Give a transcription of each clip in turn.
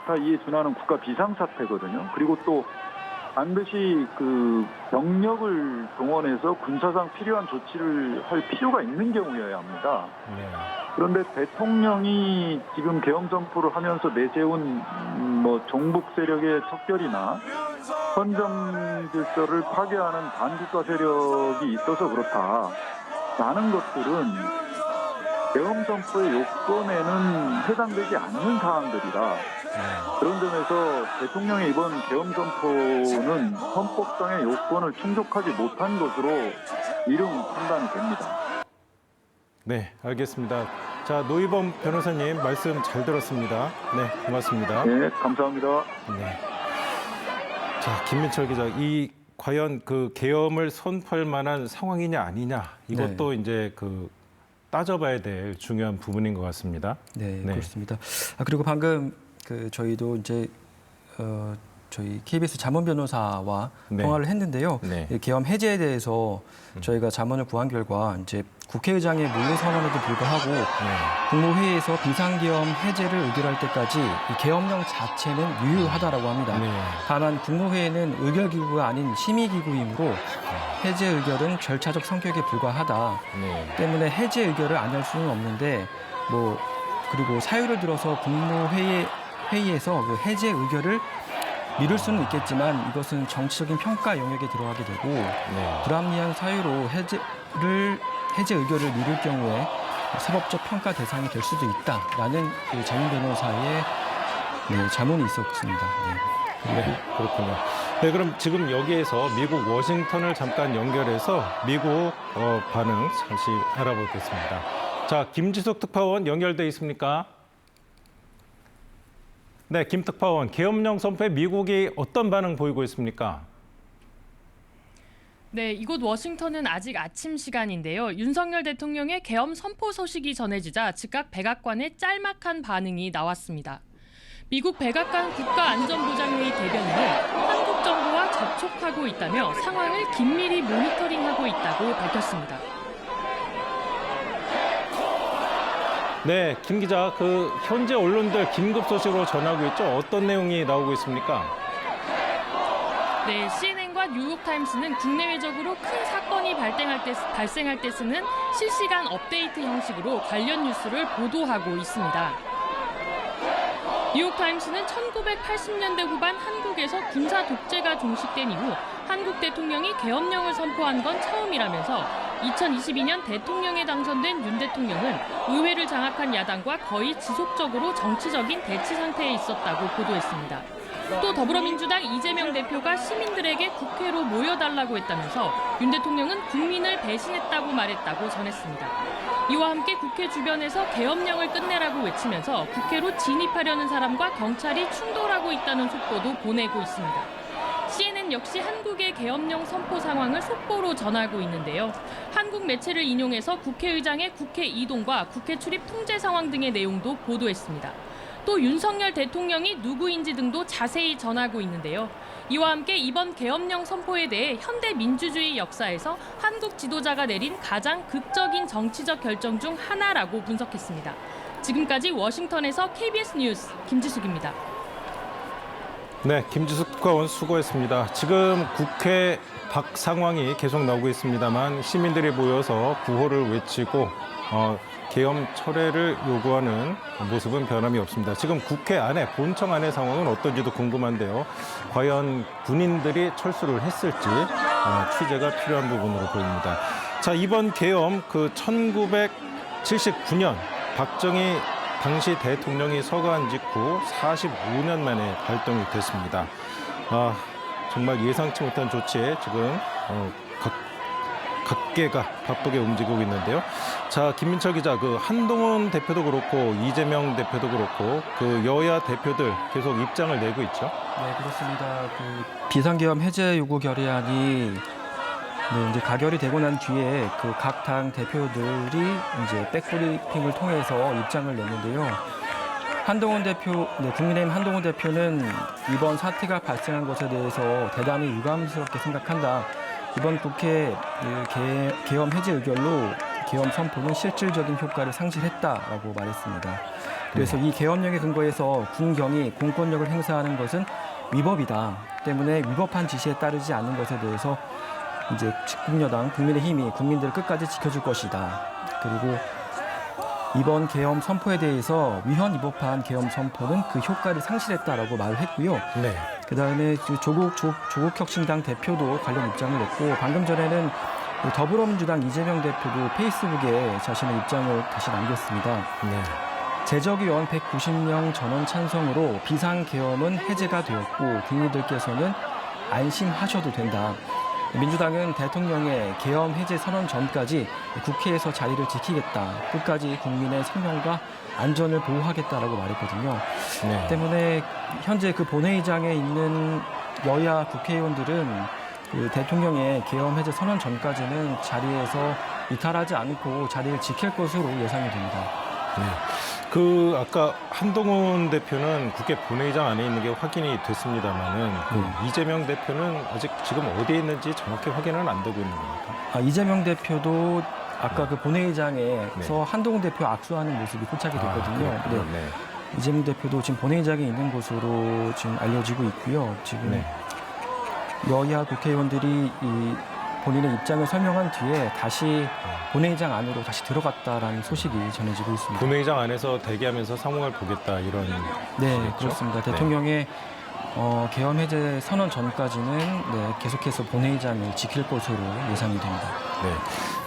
2타 2에 준하는 국가 비상사태거든요. 그리고 또 반드시 그 병력을 동원해서 군사상 필요한 조치를 할 필요가 있는 경우여야 합니다. 네. 그런데 대통령이 지금 계엄 선포를 하면서 내세운 뭐 종북 세력의 척결이나 헌정 질서를 파괴하는 반국가 세력이 있어서 그렇다라는 것들은 계엄 선포의 요건에는 해당되지 않는 사항들이라 그런 점에서 대통령의 이번 계엄 선포는 헌법상의 요건을 충족하지 못한 것으로 이름 판단이 됩니다. 네, 알겠습니다. 자, 노희범 변호사님 말씀 잘 들었습니다. 네, 고맙습니다. 네, 감사합니다. 네. 자, 김민철 기자, 이 과연 그 계엄을 선포할 만한 상황이냐 아니냐 이것도 이제 그 따져봐야 될 중요한 부분인 것 같습니다. 네, 그렇습니다. 그리고 방금 저희도 이제 저희 KBS 자문 변호사와 통화를 했는데요. 계엄 해제에 대해서 저희가 자문을 구한 결과 이제 국회의장의 물리 선언에도 불구하고 국무회의에서 비상계엄 해제를 의결할 때까지 이 계엄령 자체는 유효하다라고 합니다. 다만 국무회의는 의결기구가 아닌 심의기구이므로 해제 의결은 절차적 성격에 불과하다. 때문에 해제 의결을 안 할 수는 없는데 그리고 사유를 들어서 국무회의에서 그 해제 의결을 미룰 수는 있겠지만 이것은 정치적인 평가 영역에 들어가게 되고 불합리한 사유로 해제 의결을 미룰 경우에 사법적 평가 대상이 될 수도 있다라는 그 자문 변호사의 자문이 있었습니다. 네, 그렇군요. 네, 그럼 지금 여기에서 미국 워싱턴을 잠깐 연결해서 미국 반응 잠시 알아보겠습니다. 자, 김지숙 특파원 연결돼 있습니까? 네, 김 특파원, 계엄령 선포에 미국이 어떤 반응 보이고 있습니까? 네, 이곳 워싱턴은 아직 아침 시간인데요. 윤석열 대통령의 계엄 선포 소식이 전해지자 즉각 백악관의 짤막한 반응이 나왔습니다. 미국 백악관 국가안전보장회의 대변인은 한국 정부와 접촉하고 있다며 상황을 긴밀히 모니터링하고 있다고 밝혔습니다. 네, 김 기자, 그 현재 언론들 긴급 소식으로 전하고 있죠. 어떤 내용이 나오고 있습니까? 네, CNN과 뉴욕타임스는 국내외적으로 큰 사건이 발생할 때 쓰는 실시간 업데이트 형식으로 관련 뉴스를 보도하고 있습니다. 뉴욕타임스는 1980년대 후반 한국에서 군사 독재가 종식된 이후 한국 대통령이 계엄령을 선포한 건 처음이라면서 2022년 대통령에 당선된 윤 대통령은 의회를 장악한 야당과 거의 지속적으로 정치적인 대치 상태에 있었다고 보도했습니다. 또 더불어민주당 이재명 대표가 시민들에게 국회로 모여달라고 했다면서 윤 대통령은 국민을 배신했다고 말했다고 전했습니다. 이와 함께 국회 주변에서 계엄령을 끝내라고 외치면서 국회로 진입하려는 사람과 경찰이 충돌하고 있다는 속보도 보내고 있습니다. CNN 역시 한국의 계엄령 선포 상황을 속보로 전하고 있는데요. 한국 매체를 인용해서 국회의장의 국회 이동과 국회 출입 통제 상황 등의 내용도 보도했습니다. 또 윤석열 대통령이 누구인지 등도 자세히 전하고 있는데요. 이와 함께 이번 계엄령 선포에 대해 현대 민주주의 역사에서 한국 지도자가 내린 가장 극적인 정치적 결정 중 하나라고 분석했습니다. 지금까지 워싱턴에서 KBS 뉴스 김지숙입니다. 네, 김지숙 특파원 수고했습니다. 지금 국회 밖 상황이 계속 나오고 있습니다만 시민들이 모여서 구호를 외치고 계엄 철회를 요구하는 모습은 변함이 없습니다. 지금 국회 안에, 본청 안의 상황은 어떤지도 궁금한데요. 과연 군인들이 철수를 했을지 취재가 필요한 부분으로 보입니다. 자, 이번 계엄 1979년 박정희 당시 대통령이 서거한 직후 45년 만에 발동이 됐습니다. 정말 예상치 못한 조치에 지금 각계가 바쁘게 움직이고 있는데요. 자, 김민철 기자, 그 한동훈 대표도 그렇고 이재명 대표도 그렇고 그 여야 대표들 계속 입장을 내고 있죠. 네, 그렇습니다. 그 비상계엄 해제 요구 결의안이 이제 가결이 되고 난 뒤에 그 각 당 대표들이 이제 백브리핑을 통해서 입장을 냈는데요. 국민의힘 한동훈 대표는 이번 사태가 발생한 것에 대해서 대단히 유감스럽게 생각한다. 이번 국회 계엄 해제 의결로 계엄 선포는 실질적인 효과를 상실했다라고 말했습니다. 그래서 이 계엄령에 근거해서 군경이 공권력을 행사하는 것은 위법이다. 때문에 위법한 지시에 따르지 않는 것에 대해서 이제 집국여당 국민의힘이 국민들을 끝까지 지켜줄 것이다. 그리고 이번 계엄 선포에 대해서 위헌 위법한 계엄 선포는 그 효과를 상실했다라고 말을 했고요. 네. 그다음에 조국혁신당 대표도 관련 입장을 냈고 방금 전에는 더불어민주당 이재명 대표도 페이스북에 자신의 입장을 다시 남겼습니다. 네. 제적의원 190명 전원 찬성으로 비상계엄은 해제가 되었고 국민들께서는 안심하셔도 된다. 민주당은 대통령의 계엄 해제 선언 전까지 국회에서 자리를 지키겠다. 끝까지 국민의 생명과 안전을 보호하겠다라고 말했거든요. 네. 때문에 현재 그 본회의장에 있는 여야 국회의원들은 그 대통령의 계엄 해제 선언 전까지는 자리에서 이탈하지 않고 자리를 지킬 것으로 예상이 됩니다. 네. 그 아까 한동훈 대표는 국회 본회의장 안에 있는 게 확인이 됐습니다만은 이재명 대표는 아직 지금 어디에 있는지 정확히 확인은 안 되고 있는 겁니까? 이재명 대표도 아까 그 본회의장에서 한동훈 대표 악수하는 모습이 포착이 됐거든요. 네. 이재명 대표도 지금 본회의장에 있는 것으로 지금 알려지고 있고요. 지금 여야 국회의원들이 이 본인의 입장을 설명한 뒤에 다시 본회의장 안으로 다시 들어갔다라는 소식이 전해지고 있습니다. 본회의장 안에서 대기하면서 상황을 보겠다 이런 네, 소리겠죠? 그렇습니다. 대통령의 계엄 해제 선언 전까지는 계속해서 본회의장을 지킬 것으로 예상이 됩니다. 네.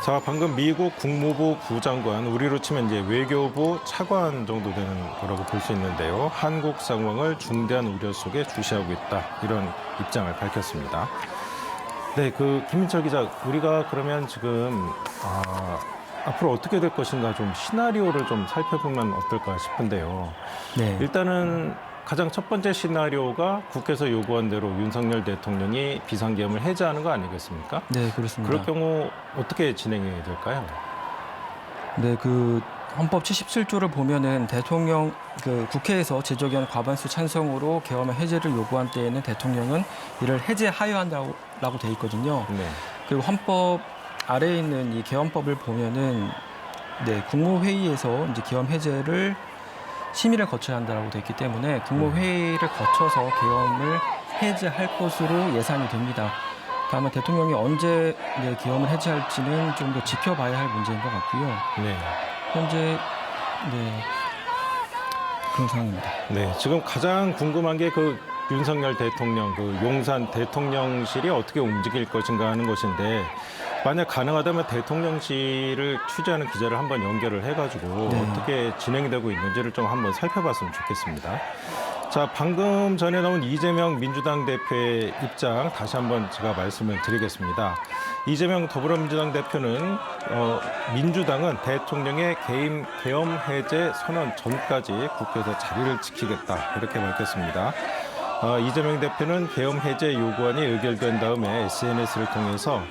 자, 방금 미국 국무부 부장관, 우리로 치면 이제 외교부 차관 정도 되는 거라고 볼 수 있는데요. 한국 상황을 중대한 우려 속에 주시하고 있다. 이런 입장을 밝혔습니다. 네, 김민철 기자, 우리가 그러면 지금 앞으로 어떻게 될 것인가 좀 시나리오를 좀 살펴보면 어떨까 싶은데요. 네. 일단은 가장 첫 번째 시나리오가 국회에서 요구한 대로 윤석열 대통령이 비상계엄을 해제하는 거 아니겠습니까? 네, 그렇습니다. 그럴 경우 어떻게 진행이 될까요? 네, 헌법 77조를 보면은 대통령 국회에서 제적의원 과반수 찬성으로 계엄의 해제를 요구한 때에는 대통령은 이를 해제하여야 한다고 돼 있거든요. 네. 그리고 헌법 아래에 있는 이 계엄법을 보면은 국무회의에서 이제 계엄 해제를 심의를 거쳐야 한다고 돼 있기 때문에 국무회의를 거쳐서 계엄을 해제할 것으로 예상이 됩니다. 다만 대통령이 언제 계엄을 해제할지는 좀 더 지켜봐야 할 문제인 것 같고요. 네. 현재 그런 상황입니다. 네, 지금 가장 궁금한 게 윤석열 대통령, 용산 대통령실이 어떻게 움직일 것인가 하는 것인데 만약 가능하다면 대통령실을 취재하는 기자를 한번 연결을 해가지고 어떻게 진행되고 있는지를 좀 한번 살펴봤으면 좋겠습니다. 자, 방금 전에 나온 이재명 민주당 대표의 입장 다시 한번 제가 말씀을 드리겠습니다. 이재명 더불어민주당 대표는 민주당은 대통령의 계엄 해제 선언 전까지 국회에서 자리를 지키겠다 이렇게 밝혔습니다. 이재명 대표는 계엄 해제 요구안이 의결된 다음에 SNS를 통해서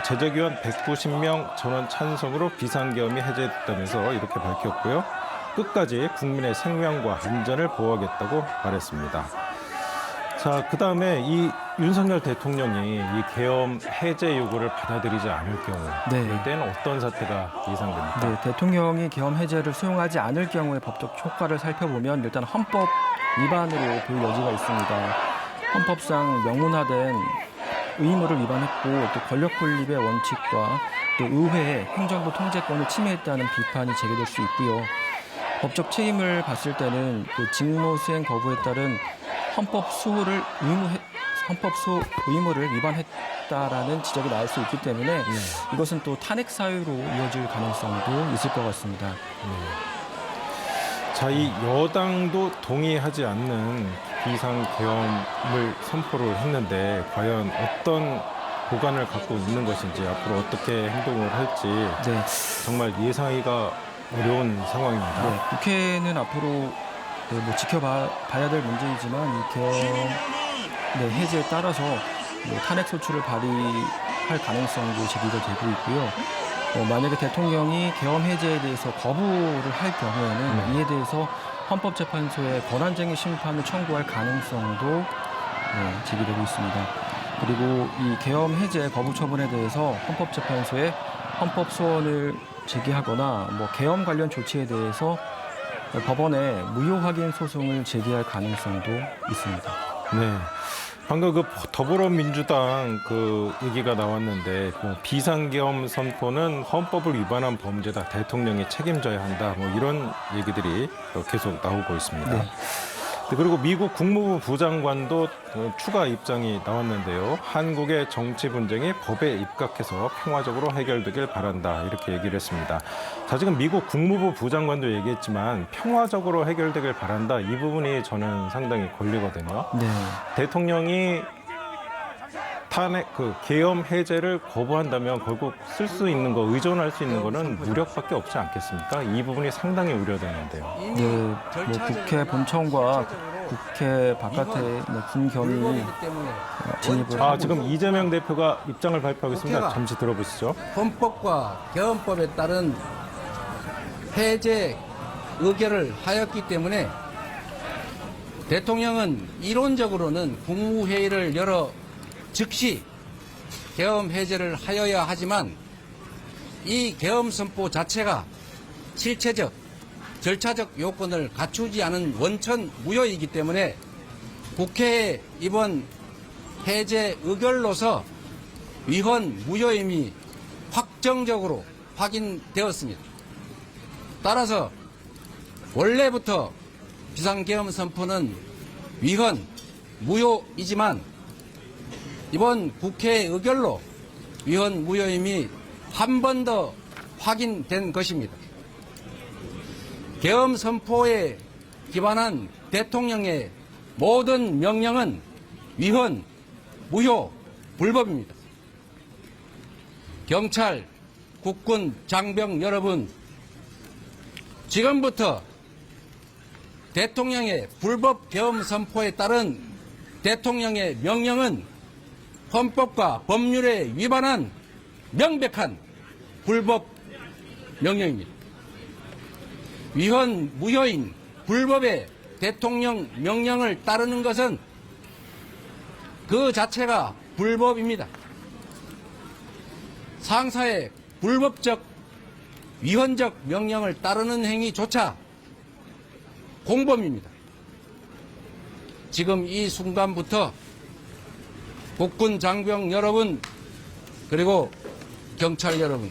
제적의원 190명 전원 찬성으로 비상계엄이 해제됐다면서 이렇게 밝혔고요. 끝까지 국민의 생명과 안전을 보호하겠다고 말했습니다. 자, 그다음에 이 윤석열 대통령이 이 계엄 해제 요구를 받아들이지 않을 경우 이럴 때는 어떤 사태가 예상됩니까? 네, 대통령이 계엄 해제를 수용하지 않을 경우의 법적 효과를 살펴보면 일단 헌법 위반으로 볼 여지가 있습니다. 헌법상 명문화된 의무를 위반했고 또 권력 분립의 원칙과 또 의회의 행정부 통제권을 침해했다는 비판이 제기될 수 있고요. 법적 책임을 봤을 때는 직무 수행 거부에 따른 헌법 수호를 의무를 위반했다라는 지적이 나올 수 있기 때문에 이것은 또 탄핵 사유로 이어질 가능성도 있을 것 같습니다. 자, 이 여당도 동의하지 않는 비상계엄을 선포를 했는데 과연 어떤 보관을 갖고 있는 것인지 앞으로 어떻게 행동을 할지 정말 예상하기가 어려운 상황입니다. 국회는 앞으로 지켜봐야 될 문제이지만 이 계엄 해제에 따라서 탄핵 소추를 발의할 가능성도 제기가 되고 있고요. 만약에 대통령이 계엄 해제에 대해서 거부를 할 경우에는 이에 대해서 헌법재판소에 권한쟁의 심판을 청구할 가능성도 제기되고 있습니다. 그리고 이 계엄 해제 거부 처분에 대해서 헌법재판소에 헌법 소원을 제기하거나 계엄 관련 조치에 대해서 법원에 무효 확인 소송을 제기할 가능성도 있습니다. 네. 방금 그 더불어민주당 그 얘기가 나왔는데 뭐 비상계엄 선포는 헌법을 위반한 범죄다. 대통령이 책임져야 한다. 뭐 이런 얘기들이 계속 나오고 있습니다. 네. 그리고 미국 국무부 부장관도 추가 입장이 나왔는데요. 한국의 정치 분쟁이 법에 입각해서 평화적으로 해결되길 바란다. 이렇게 얘기를 했습니다. 자, 지금 미국 국무부 부장관도 얘기했지만 평화적으로 해결되길 바란다. 이 부분이 저는 상당히 걸리거든요. 네. 대통령이 계엄 해제를 거부한다면 결국 쓸 수 있는 거, 의존할 수 있는 거는 무력밖에 없지 않겠습니까? 이 부분이 상당히 우려되는데요. 네, 뭐 국회 본청과 국회 바깥에 김경희 진입을 지금 이재명 대표가 입장을 발표하겠습니다. 잠시 들어보시죠. 헌법과 계엄법에 따른 해제 의결을 하였기 때문에 대통령은 이론적으로는 국무회의를 열어 즉시 계엄 해제를 하여야 하지만 이 계엄 선포 자체가 실체적, 절차적 요건을 갖추지 않은 원천 무효이기 때문에 국회의 이번 해제 의결로서 위헌 무효임이 확정적으로 확인되었습니다. 따라서 원래부터 비상계엄 선포는 위헌 무효이지만 이번 국회 의결로 위헌 무효임이 한 번 더 확인된 것입니다. 계엄 선포에 기반한 대통령의 모든 명령은 위헌, 무효, 불법입니다. 경찰, 국군, 장병 여러분, 지금부터 대통령의 불법 계엄 선포에 따른 대통령의 명령은 헌법과 법률에 위반한 명백한 불법 명령입니다. 위헌 무효인 불법의 대통령 명령을 따르는 것은 그 자체가 불법입니다. 상사의 불법적 위헌적 명령을 따르는 행위조차 공범입니다. 지금 이 순간부터 국군 장병 여러분 그리고 경찰 여러분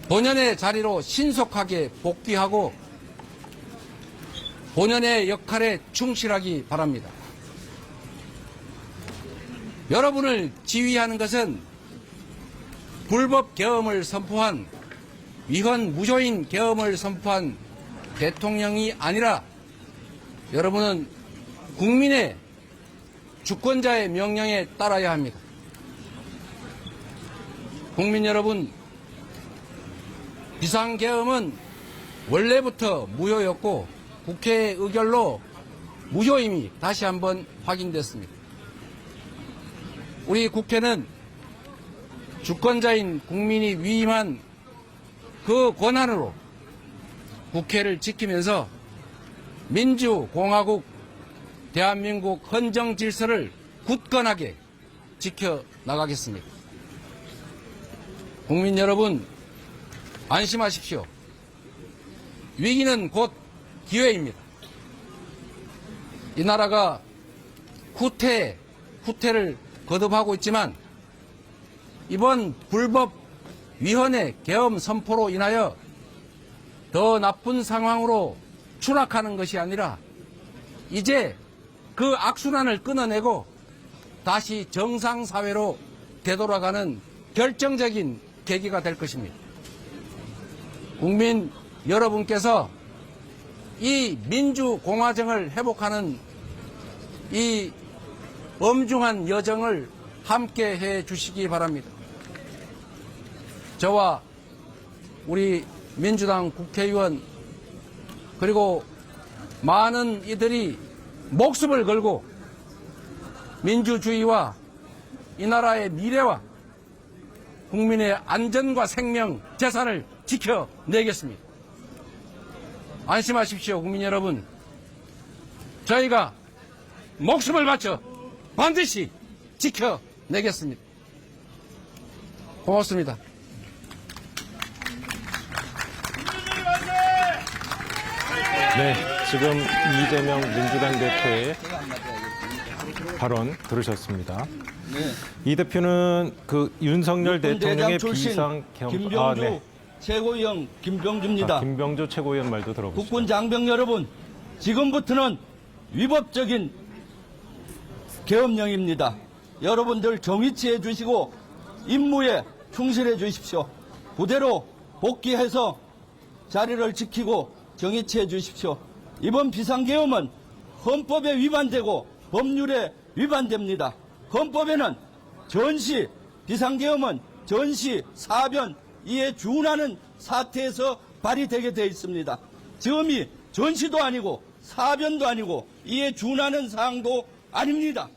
본연의 자리로 신속하게 복귀하고 본연의 역할에 충실하기 바랍니다. 여러분을 지휘하는 것은 불법 계엄을 선포한 위헌 무효인 계엄을 선포한 대통령이 아니라 여러분은 국민의 주권자의 명령에 따라야 합니다. 국민 여러분, 비상계엄은 원래부터 무효였고 국회 의결로 무효임이 다시 한번 확인됐습니다. 우리 국회는 주권자인 국민이 위임한 그 권한으로 국회를 지키면서 민주공화국 대한민국 헌정 질서를 굳건하게 지켜나가겠습니다. 국민 여러분, 안심하십시오. 위기는 곧 기회입니다. 이 나라가 후퇴를 거듭하고 있지만 이번 불법 위헌의 계엄 선포로 인하여 더 나쁜 상황으로 추락하는 것이 아니라 이제 그 악순환을 끊어내고 다시 정상사회로 되돌아가는 결정적인 계기가 될 것입니다. 국민 여러분께서 이 민주공화정을 회복하는 이 엄중한 여정을 함께 해 주시기 바랍니다. 저와 우리 민주당 국회의원 그리고 많은 이들이 목숨을 걸고 민주주의와 이 나라의 미래와 국민의 안전과 생명, 재산을 지켜내겠습니다. 안심하십시오, 국민 여러분. 저희가 목숨을 바쳐 반드시 지켜내겠습니다. 고맙습니다. 네, 지금 이재명 민주당 대표의 발언 들으셨습니다. 이 대표는 그 윤석열 대통령의 비상 김병주 최고위원 김병주입니다. 김병주 최고위원 말도 들어보시죠. 국군 장병 여러분, 지금부터는 위법적인 계엄령입니다. 여러분들 정위치해 주시고 임무에 충실해 주십시오. 부대로 복귀해서 자리를 지키고 정위치해 주십시오. 이번 비상계엄은 헌법에 위반되고 법률에 위반됩니다. 헌법에는 전시, 비상계엄은 전시, 사변, 이에 준하는 사태에서 발휘되게 되어 있습니다. 지금이 전시도 아니고 사변도 아니고 이에 준하는 사항도 아닙니다.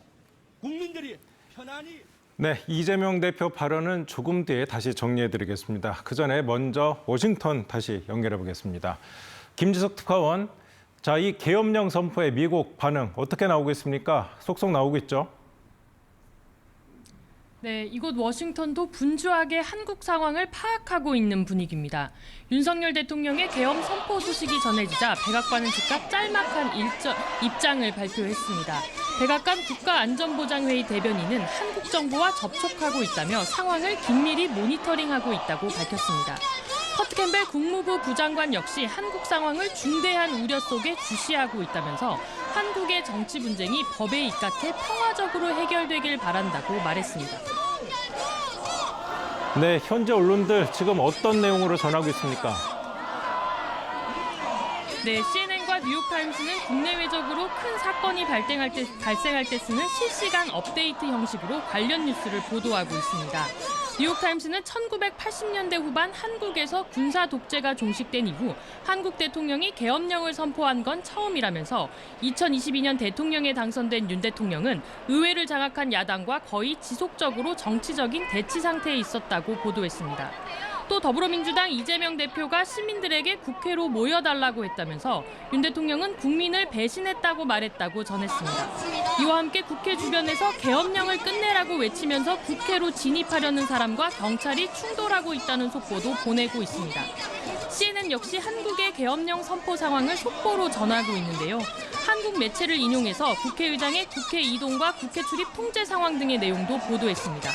국민들이 편안히 네, 이재명 대표 발언은 조금 뒤에 다시 정리해드리겠습니다. 그 전에 먼저 워싱턴 다시 연결해 보겠습니다. 김지석 특파원, 자, 이 계엄령 선포의 미국 반응 어떻게 나오고 있습니까? 속속 나오고 있죠? 네, 이곳 워싱턴도 분주하게 한국 상황을 파악하고 있는 분위기입니다. 윤석열 대통령의 계엄 선포 소식이 전해지자 백악관은 즉각 짤막한 입장을 발표했습니다. 백악관 국가안전보장회의 대변인은 한국 정부와 접촉하고 있다며 상황을 긴밀히 모니터링하고 있다고 밝혔습니다. 커트 캠벨 국무부 부장관 역시 한국 상황을 중대한 우려 속에 주시하고 있다면서 한국의 정치 분쟁이 법에 입각해 평화적으로 해결되길 바란다고 말했습니다. 네, 현재 언론들 지금 어떤 내용으로 전하고 있습니까? 네, CNN과 뉴욕타임스는 국내외적으로 큰 사건이 발생할 때 쓰는 실시간 업데이트 형식으로 관련 뉴스를 보도하고 있습니다. 뉴욕타임스는 1980년대 후반 한국에서 군사 독재가 종식된 이후 한국 대통령이 계엄령을 선포한 건 처음이라면서 2022년 대통령에 당선된 윤 대통령은 의회를 장악한 야당과 거의 지속적으로 정치적인 대치 상태에 있었다고 보도했습니다. 또 더불어민주당 이재명 대표가 시민들에게 국회로 모여달라고 했다면서 윤 대통령은 국민을 배신했다고 말했다고 전했습니다. 이와 함께 국회 주변에서 계엄령을 끝내라고 외치면서 국회로 진입하려는 사람과 경찰이 충돌하고 있다는 속보도 보내고 있습니다. CNN 역시 한국의 계엄령 선포 상황을 속보로 전하고 있는데요. 한국 매체를 인용해서 국회의장의 국회 이동과 국회 출입 통제 상황 등의 내용도 보도했습니다.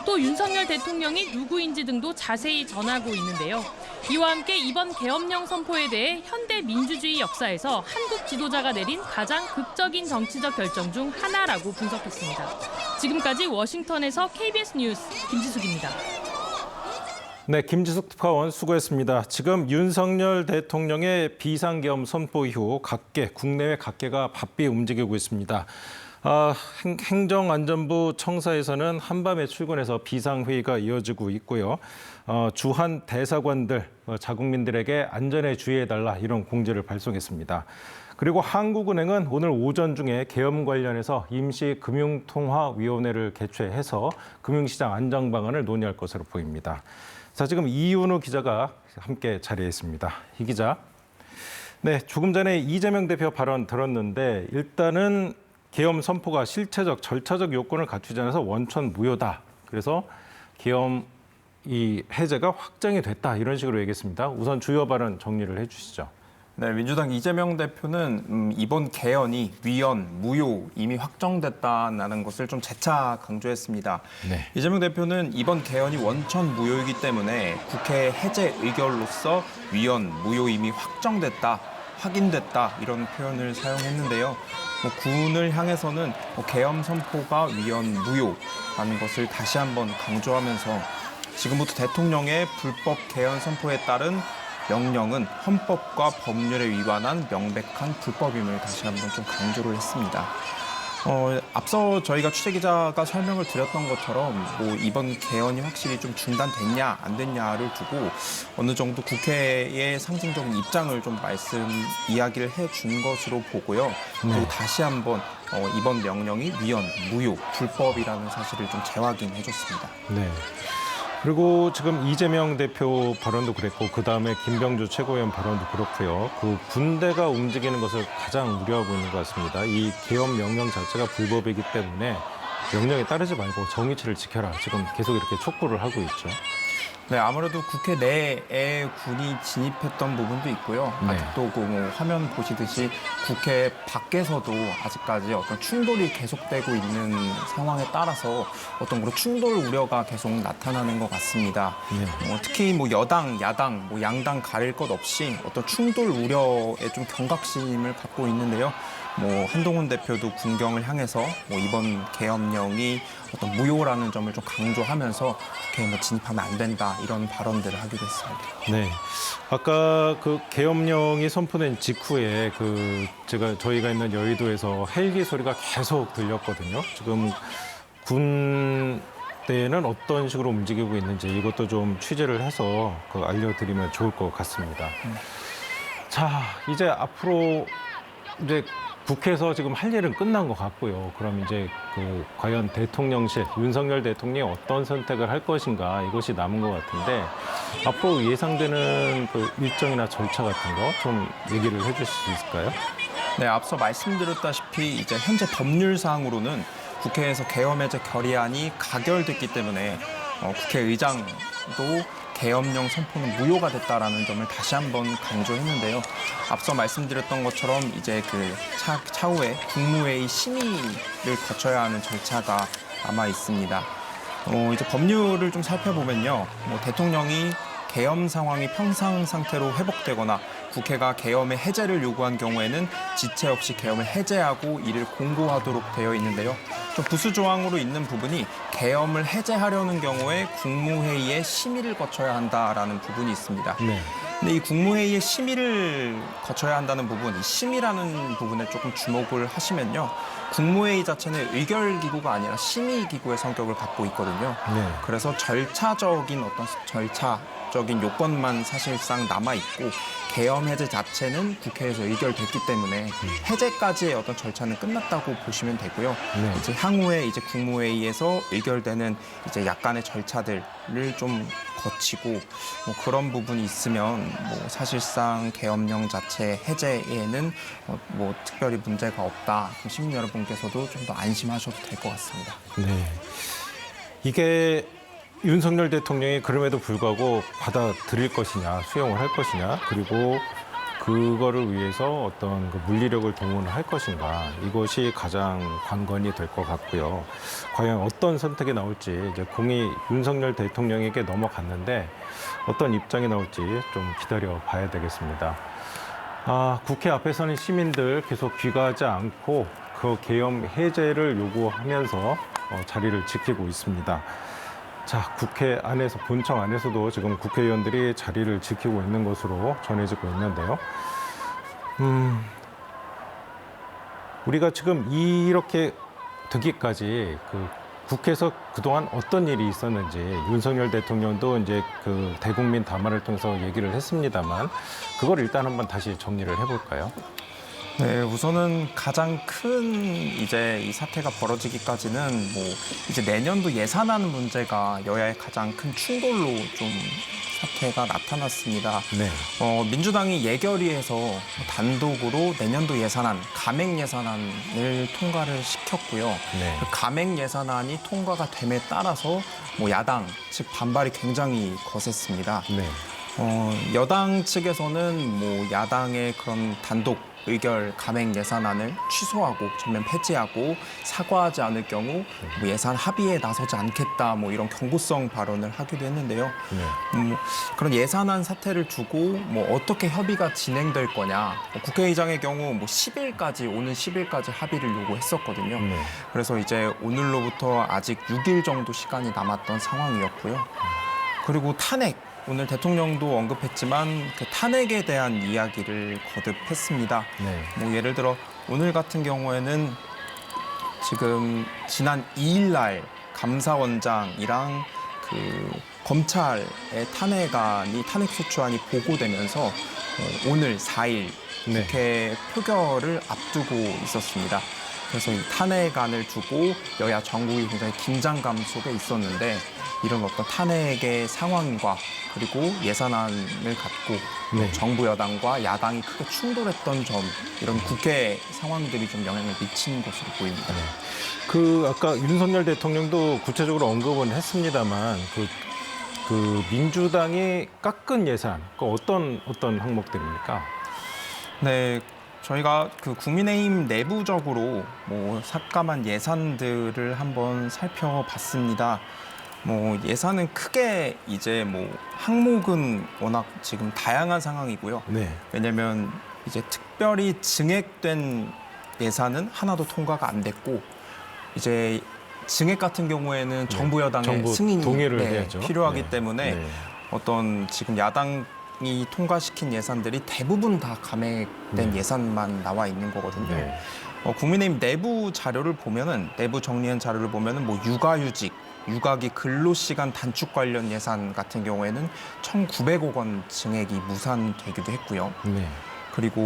또 윤석열 대통령이 누구인지 등도 자세히 전하고 있는데요. 이와 함께 이번 계엄령 선포에 대해 현대 민주주의 역사에서 한국 지도자가 내린 가장 극적인 정치적 결정 중 하나라고 분석했습니다. 지금까지 워싱턴에서 KBS 뉴스 김지숙입니다. 네, 김지숙 특파원 수고했습니다. 지금 윤석열 대통령의 비상계엄 선포 이후 국내외 각계가 바삐 움직이고 있습니다. 행정안전부 청사에서는 한밤에 출근해서 비상회의가 이어지고 있고요. 주한 대사관들 자국민들에게 안전에 주의해달라 이런 공지를 발송했습니다. 그리고 한국은행은 오늘 오전 중에 계엄 관련해서 임시금융통화위원회를 개최해서 금융시장 안정 방안을 논의할 것으로 보입니다. 자, 지금 이윤우 기자가 함께 자리에 있습니다. 이 기자. 네, 조금 전에 이재명 대표 발언 들었는데 일단은 계엄 선포가 실체적, 절차적 요건을 갖추지 않아서 원천 무효다. 그래서 계엄 해제가 확정이 됐다. 이런 식으로 얘기했습니다. 우선 주요 발언 정리를 해주시죠. 네, 민주당 이재명 대표는 이번 개헌이 위헌, 무효 이미 확정됐다는 것을 좀 재차 강조했습니다. 네. 이재명 대표는 이번 개헌이 원천 무효이기 때문에 국회 해제 의결로서 위헌, 무효 이미 확정됐다, 확인됐다 이런 표현을 사용했는데요. 군을 향해서는 계엄 선포가 위헌, 무효라는 것을 다시 한번 강조하면서 지금부터 대통령의 불법 개헌 선포에 따른 명령은 헌법과 법률에 위반한 명백한 불법임을 다시 한번 좀 강조를 했습니다. 앞서 저희가 취재기자가 설명을 드렸던 것처럼 이번 개헌이 확실히 좀 중단됐냐 안 됐냐를 두고 어느 정도 국회의 상징적인 입장을 좀 이야기를 해준 것으로 보고요. 그리고 다시 한번 이번 명령이 위헌, 무효, 불법이라는 사실을 좀 재확인해줬습니다. 네. 그리고 지금 이재명 대표 발언도 그랬고 그다음에 김병주 최고위원 발언도 그렇고요. 그 군대가 움직이는 것을 가장 우려하고 있는 것 같습니다. 이 계엄 명령 자체가 불법이기 때문에 명령에 따르지 말고 정의치를 지켜라. 지금 계속 이렇게 촉구를 하고 있죠. 네, 아무래도 국회 내에 군이 진입했던 부분도 있고요. 네. 아직도 뭐 화면 보시듯이 국회 밖에서도 아직까지 어떤 충돌이 계속되고 있는 상황에 따라서 어떤 그런 충돌 우려가 계속 나타나는 것 같습니다. 특히 뭐 여당, 야당, 뭐 양당 가릴 것 없이 어떤 충돌 우려에 좀 경각심을 갖고 있는데요. 뭐 한동훈 대표도 군경을 향해서 뭐 이번 계엄령이 어떤 무효라는 점을 좀 강조하면서 국회에 뭐 진입하면 안 된다 이런 발언들을 하기도 했습니다. 네. 아까 그 계엄령이 선포된 직후에 저희가 있는 여의도에서 헬기 소리가 계속 들렸거든요. 지금 군대는 어떤 식으로 움직이고 있는지 이것도 좀 취재를 해서 알려드리면 좋을 것 같습니다. 자, 이제 앞으로 이제 국회에서 지금 할 일은 끝난 것 같고요. 그럼 이제 과연 대통령실, 윤석열 대통령이 어떤 선택을 할 것인가 이것이 남은 것 같은데 앞으로 예상되는 일정이나 절차 같은 거 좀 얘기를 해주실 수 있을까요? 네, 앞서 말씀드렸다시피 이제 현재 법률상으로는 국회에서 계엄 해제 결의안이 가결됐기 때문에 국회의장도 계엄령 선포는 무효가 됐다라는 점을 다시 한번 강조했는데요. 앞서 말씀드렸던 것처럼 이제 차후에 국무회의 심의를 거쳐야 하는 절차가 남아 있습니다. 이제 법률을 좀 살펴보면요. 대통령이 계엄 상황이 평상 상태로 회복되거나 국회가 계엄의 해제를 요구한 경우에는 지체 없이 계엄을 해제하고 이를 공고하도록 되어 있는데요. 좀 부수 조항으로 있는 부분이 계엄을 해제하려는 경우에 국무회의의 심의를 거쳐야 한다라는 부분이 있습니다. 네. 근데 이 국무회의의 심의를 거쳐야 한다는 부분, 이 심의라는 부분에 조금 주목을 하시면요. 국무회의 자체는 의결기구가 아니라 심의기구의 성격을 갖고 있거든요. 네. 그래서 절차적인 요건만 사실상 남아있고 계엄 해제 자체는 국회에서 의결됐기 때문에 해제까지의 어떤 절차는 끝났다고 보시면 되고요. 네. 이제 향후에 이제 국무회의에서 의결되는 이제 약간의 절차들을 좀 거치고 뭐 그런 부분이 있으면 뭐 사실상 계엄령 자체 해제에는 뭐 특별히 문제가 없다. 시민 여러분께서도 좀 더 안심하셔도 될 것 같습니다. 네. 이게 윤석열 대통령이 그럼에도 불구하고 받아들일 것이냐, 수용을 할 것이냐, 그리고 그거를 위해서 어떤 물리력을 동원을 할 것인가, 이것이 가장 관건이 될 것 같고요. 과연 어떤 선택이 나올지 이제 공이 윤석열 대통령에게 넘어갔는데 어떤 입장이 나올지 좀 기다려 봐야 되겠습니다. 국회 앞에서는 시민들 계속 귀가하지 않고 그 계엄 해제를 요구하면서 자리를 지키고 있습니다. 자, 국회 안에서, 본청 안에서도 지금 국회의원들이 자리를 지키고 있는 것으로 전해지고 있는데요. 우리가 지금 이렇게 되기까지 국회에서 그동안 어떤 일이 있었는지 윤석열 대통령도 이제 대국민 담화를 통해서 얘기를 했습니다만 그걸 일단 한번 다시 정리를 해볼까요? 네, 우선은 가장 큰 이제 이 사태가 벌어지기까지는 뭐 이제 내년도 예산안 문제가 여야의 가장 큰 충돌로 좀 사태가 나타났습니다. 네. 민주당이 예결위에서 단독으로 내년도 예산안, 감액 예산안을 통과를 시켰고요. 네. 그 감액 예산안이 통과가 됨에 따라서 뭐 야당 즉 반발이 굉장히 거셌습니다. 네. 여당 측에서는 뭐 야당의 그런 단독 의결 감액 예산안을 취소하고 전면 폐지하고 사과하지 않을 경우 뭐 예산 합의에 나서지 않겠다 뭐 이런 경고성 발언을 하기도 했는데요. 네. 그런 예산안 사태를 두고 뭐 어떻게 협의가 진행될 거냐. 국회의장의 경우 뭐 10일까지 오는 10일까지 합의를 요구했었거든요. 네. 그래서 이제 오늘로부터 아직 6일 정도 시간이 남았던 상황이었고요. 그리고 탄핵. 오늘 대통령도 언급했지만 그 탄핵에 대한 이야기를 거듭했습니다. 네. 뭐 예를 들어 오늘 같은 경우에는 지금 지난 2일 날 감사원장이랑 그 검찰의 탄핵소추안이 보고되면서 오늘 4일 네. 국회 표결을 앞두고 있었습니다. 그래서 이 탄핵안을 두고 여야 정국이 굉장히 긴장감 속에 있었는데 이런 어떤 탄핵의 상황과 그리고 예산안을 갖고 네. 정부 여당과 야당이 크게 충돌했던 점 이런 국회 상황들이 좀 영향을 미치는 것으로 보입니다. 아까 윤석열 대통령도 구체적으로 언급은 했습니다만 그 민주당이 깎은 예산, 그 어떤 항목들입니까? 네, 저희가 그 국민의힘 내부적으로 뭐 삭감한 예산들을 한번 살펴봤습니다. 뭐 예산은 크게 이제 뭐 항목은 워낙 지금 다양한 상황이고요. 네. 왜냐하면 이제 특별히 증액된 예산은 하나도 통과가 안 됐고 이제 증액 같은 경우에는 정부 여당의 정부 승인이 동의를 해야죠. 필요하기 네. 때문에 네. 어떤 지금 야당이 통과시킨 예산들이 대부분 다 감액된 예산만 나와 있는 거거든요. 네. 국민의힘 내부 자료를 보면은 내부 정리한 자료를 보면은 뭐 육아휴직, 육아기 근로시간 단축 관련 예산 같은 경우에는 1,900억 원 증액이 무산되기도 했고요. 네. 그리고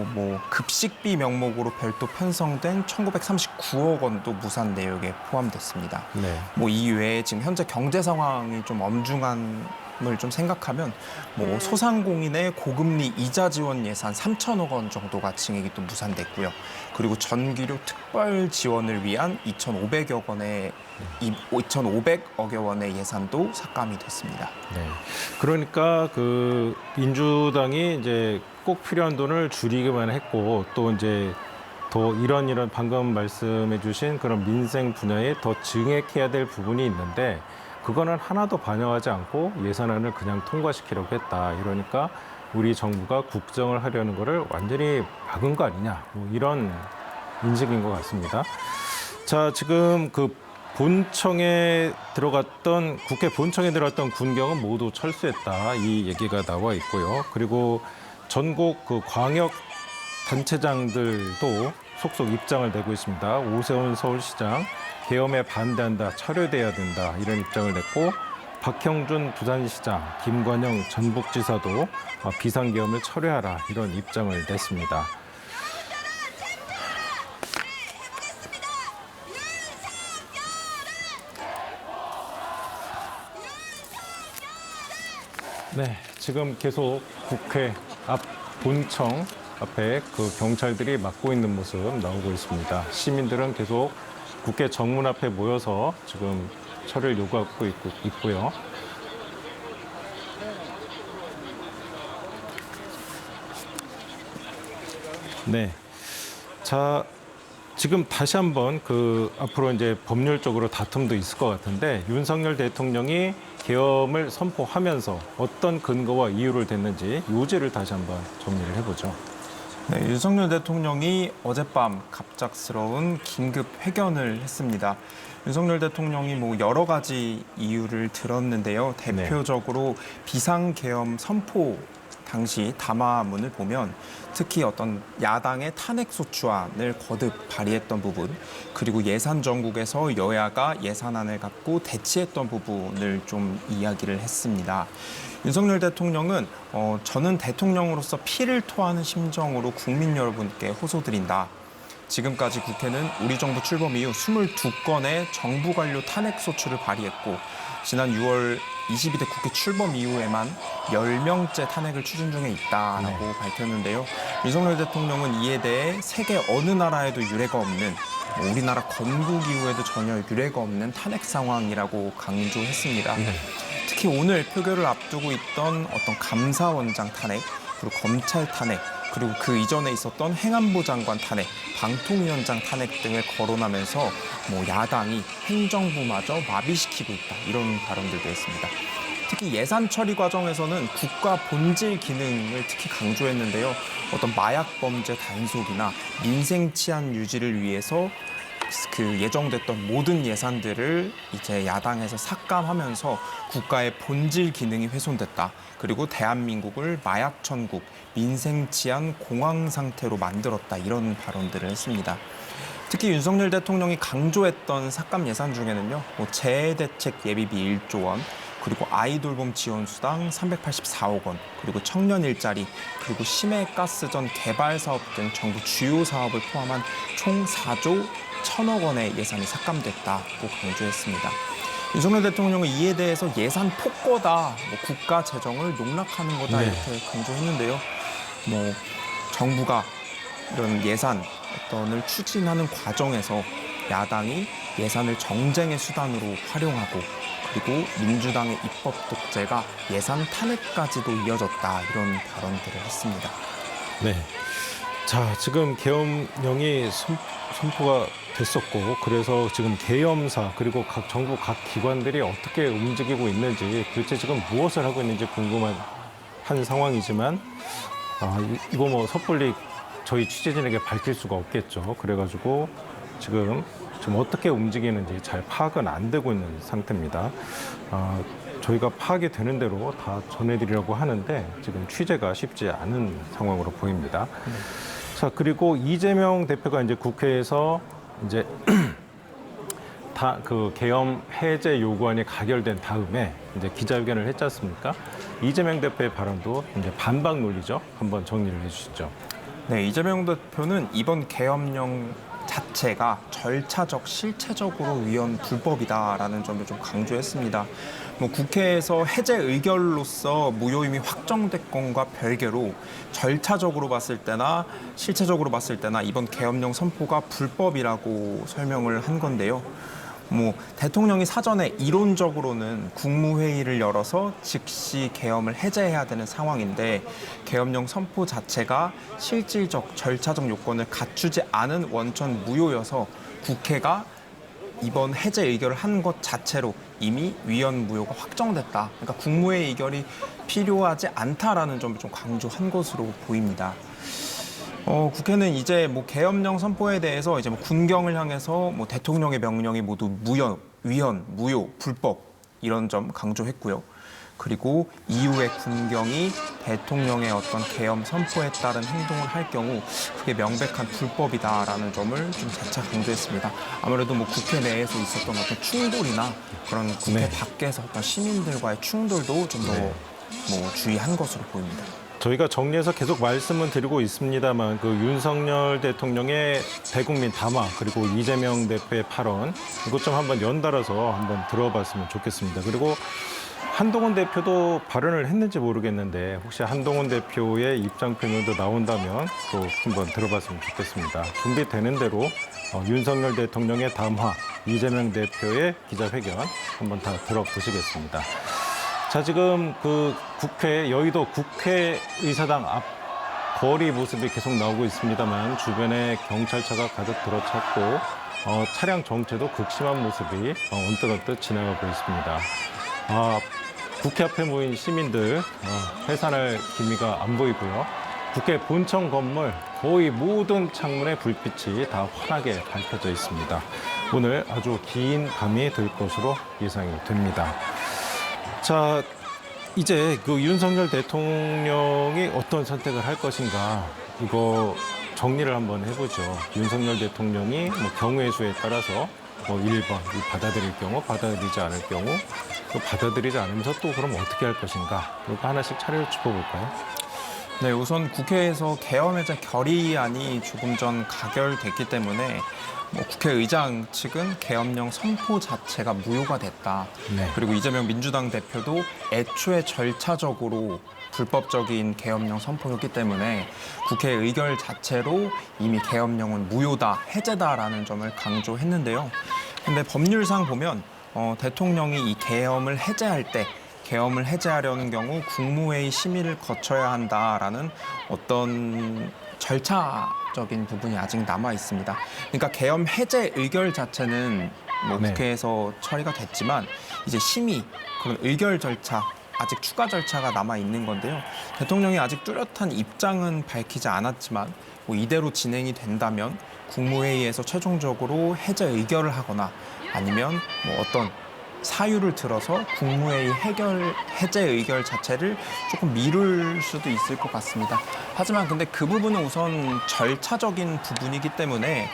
뭐 급식비 명목으로 별도 편성된 1,939억 원도 무산 내역에 포함됐습니다. 네. 뭐 이외에 지금 현재 경제 상황이 좀 엄중함을 좀 생각하면 뭐 소상공인의 고금리 이자 지원 예산 3천억 원 정도가 증액이 또 무산됐고요. 그리고 전기료 특별 지원을 위한 2,500억 원의 예산도 삭감이 됐습니다. 네. 그러니까 그 민주당이 이제 꼭 필요한 돈을 줄이기만 했고 또 이제 더 이런 방금 말씀해 주신 그런 민생 분야에 더 증액해야 될 부분이 있는데 그거는 하나도 반영하지 않고 예산안을 그냥 통과시키려고 했다. 이러니까 우리 정부가 국정을 하려는 거를 완전히 막은 거 아니냐. 뭐 이런 인식인 것 같습니다. 자, 지금 그 본청에 들어갔던 국회 본청에 들어갔던 군경은 모두 철수했다. 이 얘기가 나와 있고요. 그리고 전국 그 광역 단체장들도 속속 입장을 내고 있습니다. 오세훈 서울시장 계엄에 반대한다, 철회돼야 된다 이런 입장을 냈고 박형준 부산시장, 김관영 전북지사도 비상계엄을 철회하라 이런 입장을 냈습니다. 네, 지금 계속 국회 앞 본청 앞에 그 경찰들이 막고 있는 모습 나오고 있습니다. 시민들은 계속 국회 정문 앞에 모여서 지금 철을 요구하고 있고요. 네, 자 지금 다시 한번 그 앞으로 이제 법률적으로 다툼도 있을 것 같은데 윤석열 대통령이 계엄을 선포하면서 어떤 근거와 이유를 댔는지 요지를 다시 한번 정리를 해보죠. 네, 윤석열 대통령이 어젯밤 갑작스러운 긴급 회견을 했습니다. 윤석열 대통령이 뭐 여러 가지 이유를 들었는데요. 대표적으로 비상계엄 선포 당시 담화문을 보면 특히 어떤 야당의 탄핵소추안을 거듭 발의했던 부분, 그리고 예산 정국에서 여야가 예산안을 갖고 대치했던 부분을 좀 이야기를 했습니다. 윤석열 대통령은 저는 대통령으로서 피를 토하는 심정으로 국민 여러분께 호소드린다. 지금까지 국회는 우리 정부 출범 이후 22건의 정부 관료 탄핵소추를 발의했고 지난 6월 22대 국회 출범 이후에만 10명째 탄핵을 추진 중에 있다라고 밝혔는데요. 윤석열 대통령은 이에 대해 세계 어느 나라에도 유례가 없는 우리나라 건국 이후에도 전혀 유례가 없는 탄핵 상황이라고 강조했습니다. 특히 오늘 표결을 앞두고 있던 어떤 감사원장 탄핵, 그리고 검찰 탄핵, 그리고 그 이전에 있었던 행안부 장관 탄핵, 방통위원장 탄핵 등을 거론하면서 뭐 야당이 행정부마저 마비시키고 있다 이런 발언들도 했습니다. 특히 예산 처리 과정에서는 국가 본질 기능을 특히 강조했는데요. 어떤 마약 범죄 단속이나 민생 치안 유지를 위해서 그 예정됐던 모든 예산들을 이제 야당에서 삭감하면서 국가의 본질 기능이 훼손됐다. 그리고 대한민국을 마약 천국, 민생 치안 공황 상태로 만들었다. 이런 발언들을 했습니다. 특히 윤석열 대통령이 강조했던 삭감 예산 중에는요. 재해대책 예비비 1조 원, 그리고 아이돌봄 지원수당 384억 원, 그리고 청년 일자리, 그리고 심해가스전 개발 사업 등 정부 주요 사업을 포함한 총 4조 1,000억 원의 예산이 삭감됐다고 강조했습니다. 윤석열 대통령은 이에 대해서 예산 폭거다, 국가 재정을 농락하는 거다 이렇게 강조했는데요. 정부가 이런 예산 어떤을 추진하는 과정에서 야당이 예산을 정쟁의 수단으로 활용하고 그리고 민주당의 입법 독재가 예산 탄핵까지도 이어졌다 이런 발언들을 했습니다. 네. 자, 지금 계엄령이 선포가 됐었고, 그래서 지금 계엄사 그리고 각 정부 각 기관들이 어떻게 움직이고 있는지, 도대체 지금 무엇을 하고 있는지 궁금한 상황이지만, 이거 뭐 섣불리 저희 취재진에게 밝힐 수가 없겠죠. 그래가지고 지금 어떻게 움직이는지 잘 파악은 안 되고 있는 상태입니다. 저희가 파악이 되는 대로 다 전해드리려고 하는데 지금 취재가 쉽지 않은 상황으로 보입니다. 자, 그리고 이재명 대표가 이제 국회에서 이제 그 계엄 해제 요구안이 가결된 다음에 이제 기자회견을 했지 않습니까? 이재명 대표의 발언도 이제 반박 논리죠. 한번 정리를 해주시죠. 네, 이재명 대표는 이번 계엄령 자체가 절차적, 실체적으로 위헌 불법이다라는 점을 좀 강조했습니다. 국회에서 해제 의결로서 무효임이 확정됐건과 별개로 절차적으로 봤을 때나 실체적으로 봤을 때나 이번 계엄령 선포가 불법이라고 설명을 한 건데요. 대통령이 사전에 이론적으로는 국무회의를 열어서 즉시 계엄을 해제해야 되는 상황인데 계엄령 선포 자체가 실질적, 절차적 요건을 갖추지 않은 원천 무효여서 국회가 이번 해제 의결을 한 것 자체로 이미 위헌 무효가 확정됐다. 그러니까 국무회의 의결이 필요하지 않다라는 점을 좀 강조한 것으로 보입니다. 국회는 이제 계엄령 선포에 대해서 이제 군경을 향해서 대통령의 명령이 모두 위헌, 무효, 불법 이런 점 강조했고요. 그리고 이후에 군경이 대통령의 어떤 계엄 선포에 따른 행동을 할 경우 그게 명백한 불법이다라는 점을 좀 재차 강조했습니다. 아무래도 국회 내에서 있었던 어떤 충돌이나 그런 국회 밖에서 어떤 시민들과의 충돌도 좀 더 주의한 것으로 보입니다. 저희가 정리해서 계속 말씀은 드리고 있습니다만 그 윤석열 대통령의 대국민 담화 그리고 이재명 대표의 발언 이것 좀 한번 연달아서 한번 들어봤으면 좋겠습니다. 그리고 한동훈 대표도 발언을 했는지 모르겠는데 혹시 한동훈 대표의 입장 표명도 나온다면 또 한번 들어봤으면 좋겠습니다. 준비되는 대로 윤석열 대통령의 담화, 이재명 대표의 기자회견 한번 다 들어보시겠습니다. 자, 지금 그 여의도 국회의사당 앞 거리 모습이 계속 나오고 있습니다만 주변에 경찰차가 가득 들어찼고 차량 정체도 극심한 모습이 언뜻언뜻 지나가고 있습니다. 국회 앞에 모인 시민들 해산할 기미가 안 보이고요. 국회 본청 건물 거의 모든 창문에 불빛이 다 환하게 밝혀져 있습니다. 오늘 아주 긴 밤이 될 것으로 예상이 됩니다. 자, 이제 그 윤석열 대통령이 어떤 선택을 할 것인가 이거 정리를 한번 해보죠. 윤석열 대통령이 경우의 수에 따라서 1번 받아들일 경우, 받아들이지 않을 경우, 또 받아들이지 않으면서 또 그럼 어떻게 할 것인가 이거 하나씩 차례로 짚어볼까요? 네, 우선 국회에서 계엄해제 결의안이 조금 전 가결됐기 때문에 국회의장 측은 계엄령 선포 자체가 무효가 됐다. 그리고 이재명 민주당 대표도 애초에 절차적으로 불법적인 계엄령 선포였기 때문에 국회 의결 자체로 이미 계엄령은 무효다, 해제다라는 점을 강조했는데요. 근데 법률상 보면 대통령이 이 계엄을 해제할 때 계엄을 해제하려는 경우 국무회의 심의를 거쳐야 한다라는 어떤 절차적인 부분이 아직 남아 있습니다. 그러니까 계엄 해제 의결 자체는 국회에서 처리가 됐지만 이제 심의 그런 의결 절차 아직 추가 절차가 남아 있는 건데요. 대통령이 아직 뚜렷한 입장은 밝히지 않았지만 이대로 진행이 된다면 국무회의에서 최종적으로 해제 의결을 하거나 아니면 어떤 사유를 들어서 국무회의 해제 의결 자체를 조금 미룰 수도 있을 것 같습니다. 하지만 근데 그 부분은 우선 절차적인 부분이기 때문에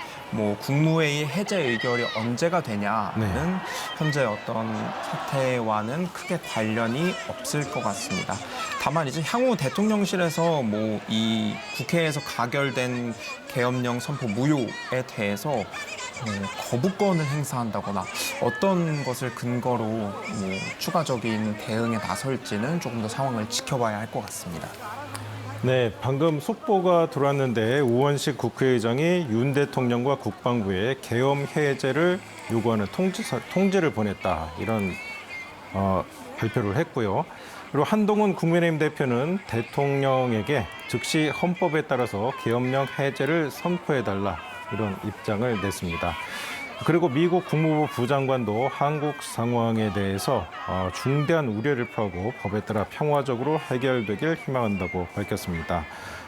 국무회의 해제 의결이 언제가 되냐는 현재 어떤 사태와는 크게 관련이 없을 것 같습니다. 다만 이제 향후 대통령실에서 이 국회에서 가결된 계엄령 선포 무효에 대해서 거부권을 행사한다거나 어떤 것을 근거로 추가적인 대응에 나설지는 조금 더 상황을 지켜봐야 할 것 같습니다. 네, 방금 속보가 들어왔는데 우원식 국회의장이 윤 대통령과 국방부에 계엄 해제를 요구하는 통지를 보냈다. 이런 발표를 했고요. 그리고 한동훈 국민의힘 대표는 대통령에게 즉시 헌법에 따라서 계엄령 해제를 선포해달라 이런 입장을 냈습니다. 그리고 미국 국무부 부장관도 한국 상황에 대해서 중대한 우려를 표하고 법에 따라 평화적으로 해결되길 희망한다고 밝혔습니다.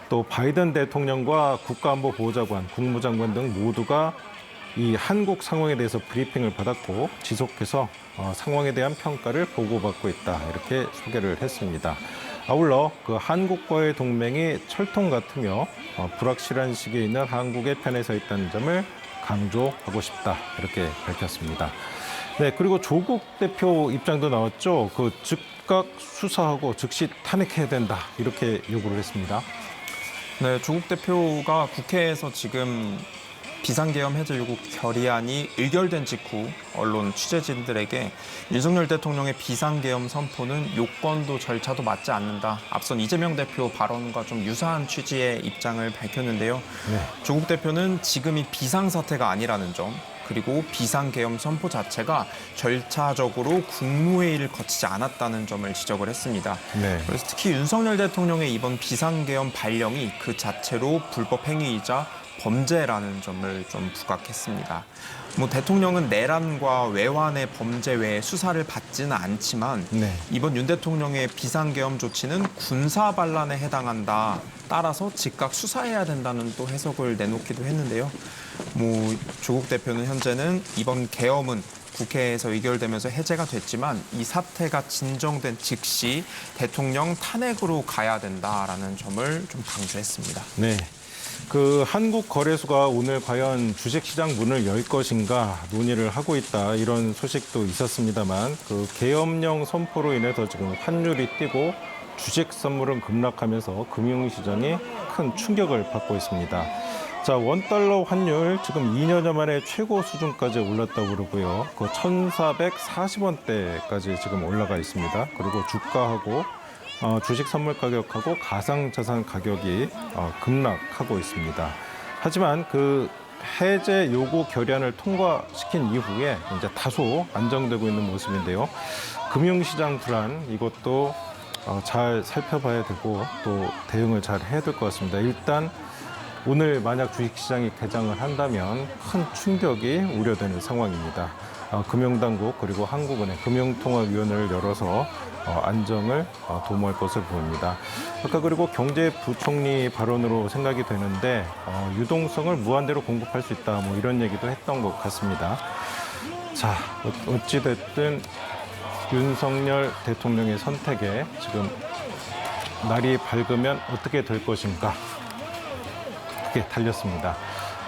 또 바이든 대통령과 국가안보보좌관, 국무장관 등 모두가 이 한국 상황에 대해서 브리핑을 받았고 지속해서 상황에 대한 평가를 보고받고 있다 이렇게 소개를 했습니다. 아울러 그 한국과의 동맹이 철통 같으며 불확실한 시기에 있는 한국의 편에 서 있다는 점을 강조하고 싶다 이렇게 밝혔습니다. 네, 그리고 조국 대표 입장도 나왔죠. 그 즉각 수사하고 즉시 탄핵해야 된다 이렇게 요구를 했습니다. 네, 조국 대표가 국회에서 지금 비상계엄 해제 요구 결의안이 의결된 직후 언론 취재진들에게 윤석열 대통령의 비상계엄 선포는 요건도 절차도 맞지 않는다. 앞선 이재명 대표 발언과 좀 유사한 취지의 입장을 밝혔는데요. 네. 조국 대표는 지금이 비상사태가 아니라는 점, 그리고 비상계엄 선포 자체가 절차적으로 국무회의를 거치지 않았다는 점을 지적을 했습니다. 네. 그래서 특히 윤석열 대통령의 이번 비상계엄 발령이 그 자체로 불법 행위이자 범죄라는 점을 좀 부각했습니다. 대통령은 내란과 외환의 범죄 외에 수사를 받지는 않지만 네. 이번 윤 대통령의 비상계엄 조치는 군사 반란에 해당한다. 따라서 즉각 수사해야 된다는 또 해석을 내놓기도 했는데요. 조국 대표는 현재는 이번 계엄은 국회에서 의결되면서 해제가 됐지만 이 사태가 진정된 즉시 대통령 탄핵으로 가야 된다라는 점을 좀 강조했습니다. 네. 그 한국거래소가 오늘 과연 주식시장 문을 열 것인가 논의를 하고 있다 이런 소식도 있었습니다만 그 계엄령 선포로 인해서 지금 환율이 뛰고 주식 선물은 급락하면서 금융시장이 큰 충격을 받고 있습니다. 자, 원달러 환율 지금 2년여 만에 최고 수준까지 올랐다고 그러고요. 그 1,440원대까지 지금 올라가 있습니다. 그리고 주가하고 주식 선물 가격하고 가상자산 가격이 급락하고 있습니다. 하지만 그 해제 요구 결의안을 통과시킨 이후에 이제 다소 안정되고 있는 모습인데요. 금융시장 불안 이것도 잘 살펴봐야 되고 또 대응을 잘 해야 될 것 같습니다. 일단 오늘 만약 주식시장이 개장을 한다면 큰 충격이 우려되는 상황입니다. 금융당국 그리고 한국은행 금융통화위원회를 열어서 안정을 도모할 것을 보입니다. 아까 그리고 경제부총리 발언으로 생각이 되는데 유동성을 무한대로 공급할 수 있다 이런 얘기도 했던 것 같습니다. 자, 어찌됐든 윤석열 대통령의 선택에 지금 날이 밝으면 어떻게 될 것인가 크게 달렸습니다.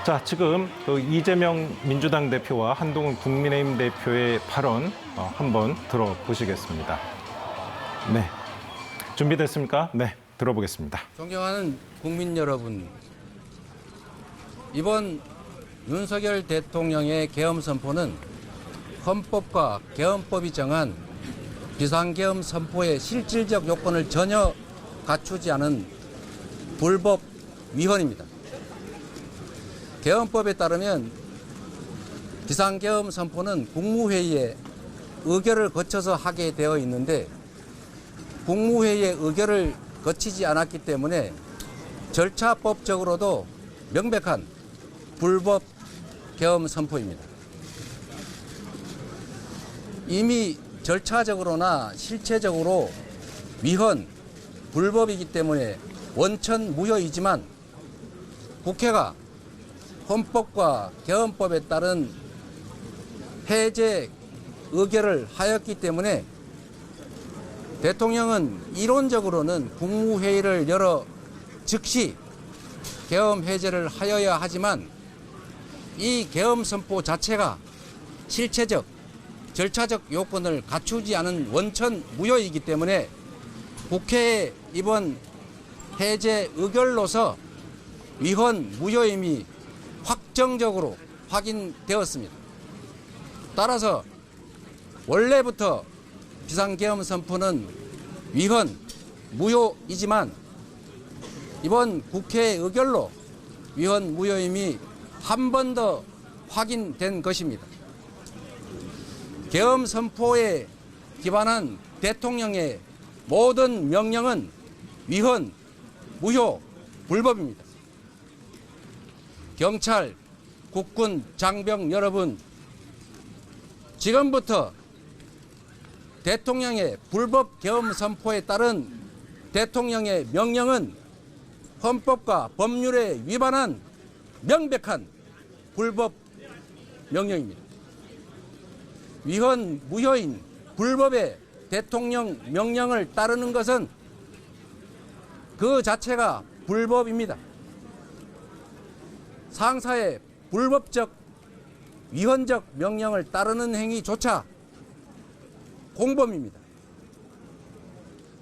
자, 지금 이재명 민주당 대표와 한동훈 국민의힘 대표의 발언 한번 들어보시겠습니다. 네, 준비됐습니까? 네, 들어보겠습니다. 존경하는 국민 여러분, 이번 윤석열 대통령의 계엄 선포는 헌법과 계엄법이 정한 비상계엄 선포의 실질적 요건을 전혀 갖추지 않은 불법 위헌입니다. 계엄법에 따르면 비상계엄 선포는 국무회의에 의결을 거쳐서 하게 되어 있는데 국무회의의 의결을 거치지 않았기 때문에 절차법적으로도 명백한 불법 계엄 선포입니다. 이미 절차적으로나 실체적으로 위헌, 불법이기 때문에 원천 무효이지만 국회가 헌법과 계엄법에 따른 해제 의결을 하였기 때문에 대통령은 이론적으로는 국무회의를 열어 즉시 계엄 해제를 하여야 하지만 이 계엄 선포 자체가 실체적, 절차적 요건을 갖추지 않은 원천 무효이기 때문에 국회의 이번 해제 의결로서 위헌 무효임이 확정적으로 확인되었습니다. 따라서 원래부터 비상계엄 선포는 위헌, 무효이지만 이번 국회 의결로 위헌, 무효임이 한 번 더 확인된 것입니다. 계엄 선포의 기반한 대통령의 모든 명령은 위헌, 무효, 불법입니다. 경찰, 국군, 장병 여러분, 지금부터 대통령의 불법 계엄 선포에 따른 대통령의 명령은 헌법과 법률에 위반한 명백한 불법 명령입니다. 위헌, 무효인 불법의 대통령 명령을 따르는 것은 그 자체가 불법입니다. 상사의 불법적, 위헌적 명령을 따르는 행위조차 공범입니다.